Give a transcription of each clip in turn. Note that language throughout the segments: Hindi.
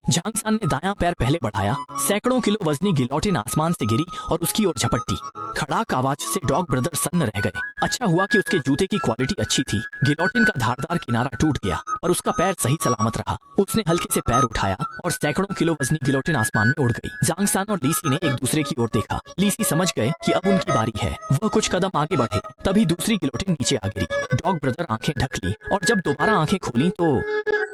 झांग सान ने दायां पैर पहले बढ़ाया। सैकड़ों किलो वजनी गिलोटिन आसमान से गिरी और उसकी ओर झपटती। खड़ाक आवाज से डॉग ब्रदर सन्न रह गए। अच्छा हुआ कि उसके जूते की क्वालिटी अच्छी थी। गिलोटिन का धारदार किनारा टूट गया और उसका पैर सही सलामत रहा। उसने हल्के से पैर उठाया और सैकड़ों किलो वजनी गिलोटिन आसमान में उड़ गई। झांग सान और लीसी ने एक दूसरे की ओर देखा। लीसी समझ गए कि अब उनकी बारी है। वह कुछ कदम आगे बढ़े, तभी दूसरी गिलोटिन नीचे आ गिरी। डॉग ब्रदर आंखें ढक ली और जब दोबारा आंखें खोली तो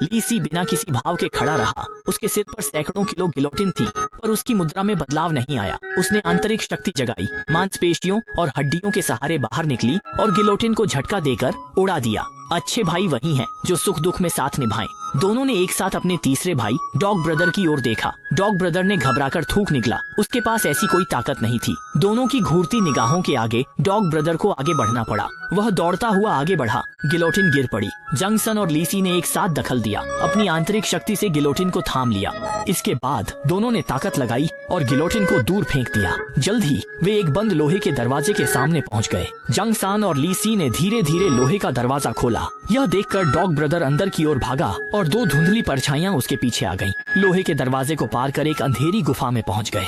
लीसी बिना किसी भाव के खड़ा रहा। उसके सिर पर सैकड़ों किलो गिलोटिन थी, पर उसकी मुद्रा में बदलाव नहीं आया। उसने आंतरिक शक्ति जगाई, मांसपेशियों और हड्डियों के सहारे बाहर निकली और गिलोटिन को झटका देकर उड़ा दिया। अच्छे भाई वही हैं जो सुख दुख में साथ निभाएं। दोनों ने एक साथ अपने तीसरे भाई डॉग ब्रदर की ओर देखा। डॉग ब्रदर ने घबराकर थूक निकला। उसके पास ऐसी कोई ताकत नहीं थी। दोनों की घूरती निगाहों के आगे डॉग ब्रदर को आगे बढ़ना पड़ा। वह दौड़ता हुआ आगे बढ़ा। गिलोटिन गिर पड़ी। झांग सान और लीसी ने एक साथ दखल दिया, अपनी आंतरिक शक्ति से गिलोटिन को थाम लिया। इसके बाद दोनों ने ताकत लगाई और गिलोटिन को दूर फेंक दिया। जल्द ही वे एक बंद लोहे के दरवाजे के सामने पहुंच गए। झांग सान और लीसी ने धीरे धीरे लोहे का दरवाजा खोला। यह देखकर डॉग ब्रदर अंदर की ओर भागा और दो धुंधली परछाइयां उसके पीछे आ गईं। लोहे के दरवाजे को पार कर एक अंधेरी गुफा में पहुंच गए।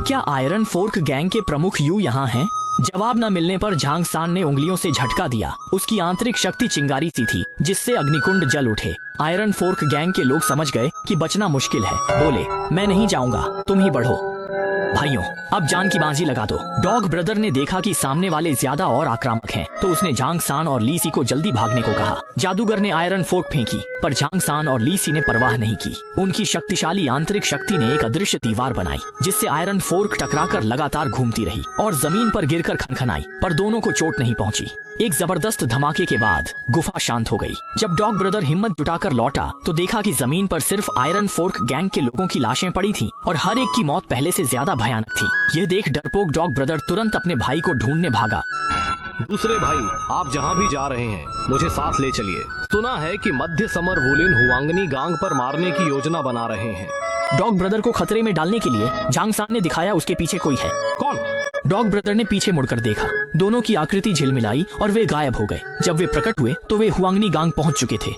क्या आयरन फोर्क गैंग के प्रमुख यू यहाँ हैं? जवाब न मिलने पर झांग सान ने उंगलियों से झटका दिया। उसकी आंतरिक शक्ति चिंगारी सी थी, जिससे अग्निकुंड जल उठे। आयरन फोर्क गैंग के लोग समझ गए कि बचना मुश्किल है। बोले, मैं नहीं जाऊंगा, तुम ही बढ़ो। भाइयों, अब जान की बाजी लगा दो। डॉग ब्रदर ने देखा कि सामने वाले ज्यादा और आक्रामक हैं, तो उसने झांग सान और लीसी को जल्दी भागने को कहा। जादूगर ने आयरन फोर्क फेंकी, पर झांग सान और लीसी ने परवाह नहीं की। उनकी शक्तिशाली आंतरिक शक्ति ने एक अदृश्य दीवार बनाई, जिससे आयरन फोर्क टकराकर लगातार घूमती रही और जमीन पर गिरकर खनखनाई, पर दोनों को चोट नहीं पहुंची। एक जबरदस्त धमाके के बाद गुफा शांत हो गई। जब डॉग ब्रदर हिम्मत जुटाकर लौटा तो देखा कि जमीन पर सिर्फ आयरन फोर्क गैंग के लोगों की लाशें पड़ी थीं और हर एक की मौत पहले से ज्यादा भयानक थी। यह देख डरपोक डॉग ब्रदर तुरंत अपने भाई को ढूंढने भागा। दूसरे भाई, आप जहाँ भी जा रहे हैं मुझे साथ ले चलिए। सुना है कि मध्य समर वुलिन हुआंगनी गांग पर मारने की योजना बना रहे हैं। डॉग ब्रदर को खतरे में डालने के लिए झांग सान ने दिखाया उसके पीछे कोई है। कौन? डॉग ब्रदर ने पीछे मुड़कर देखा। दोनों की आकृति झिलमिलाई और वे गायब हो गए। जब वे प्रकट हुए तो वे हुआंगनी गांग पहुंच चुके थे।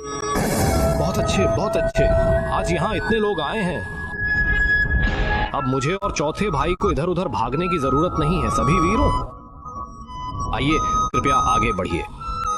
बहुत अच्छे, बहुत अच्छे। आज यहाँ इतने लोग आए हैं। अब मुझे और चौथे भाई को इधर उधर भागने की जरूरत नहीं है। सभी वीरों, आइए कृपया आगे बढ़िए।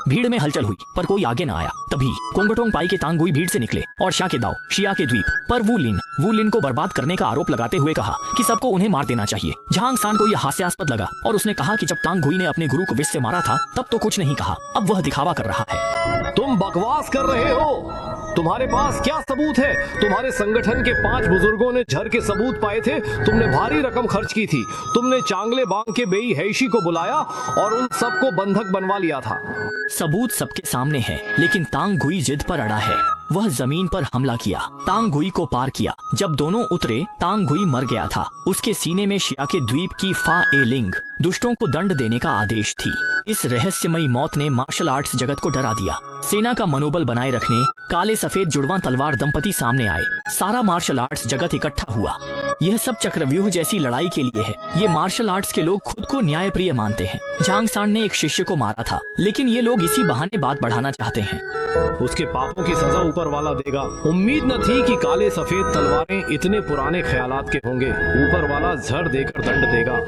भीड़ में हलचल हुई, पर कोई आगे न आया। तभी कोंगटोंग पाई के तांगुई भीड़ से निकले और शा के दाव शिया के द्वीप पर वुलिन को बर्बाद करने का आरोप लगाते हुए कहा कि सबको उन्हें मार देना चाहिए। झांग सान को यह हास्यास्पद लगा और उसने कहा कि जब तांगुई ने अपने गुरु को विष से मारा था तब तो कुछ नहीं कहा, अब वह दिखावा कर रहा है। तुम बकवास कर रहे हो। तुम्हारे पास क्या सबूत है? तुम्हारे संगठन के 5 बुजुर्गों ने झर के सबूत पाए थे। तुमने भारी रकम खर्च की थी। तुमने चांगले बांग के बेई हैशी को बुलाया और उन सबको बंधक बनवा लिया था। सबूत सबके सामने है, लेकिन तांगुई जिद पर अड़ा है। वह जमीन पर हमला किया, तांगुई को पार किया। जब दोनों उतरे, तांगुई मर गया था। उसके सीने में शिया के द्वीप की फा ए लिंग दुष्टों को दंड देने का आदेश थी। इस रहस्यमयी मौत ने मार्शल आर्ट्स जगत को डरा दिया। सेना का मनोबल बनाए रखने काले सफेद जुड़वां तलवार दंपति सामने आए। सारा मार्शल आर्ट्स जगत इकट्ठा हुआ। यह सब चक्रव्यूह जैसी लड़ाई के लिए है। ये मार्शल आर्ट्स के लोग खुद को न्यायप्रिय मानते हैं। झांग सान ने एक शिष्य को मारा था, लेकिन ये लोग इसी बहाने बात बढ़ाना चाहते हैं। उसके पापों की सजा ऊपर वाला देगा। उम्मीद न थी कि काले सफेद तलवारें इतने पुराने ख्यालात के होंगे। ऊपर वाला झर देकर दंड देगा।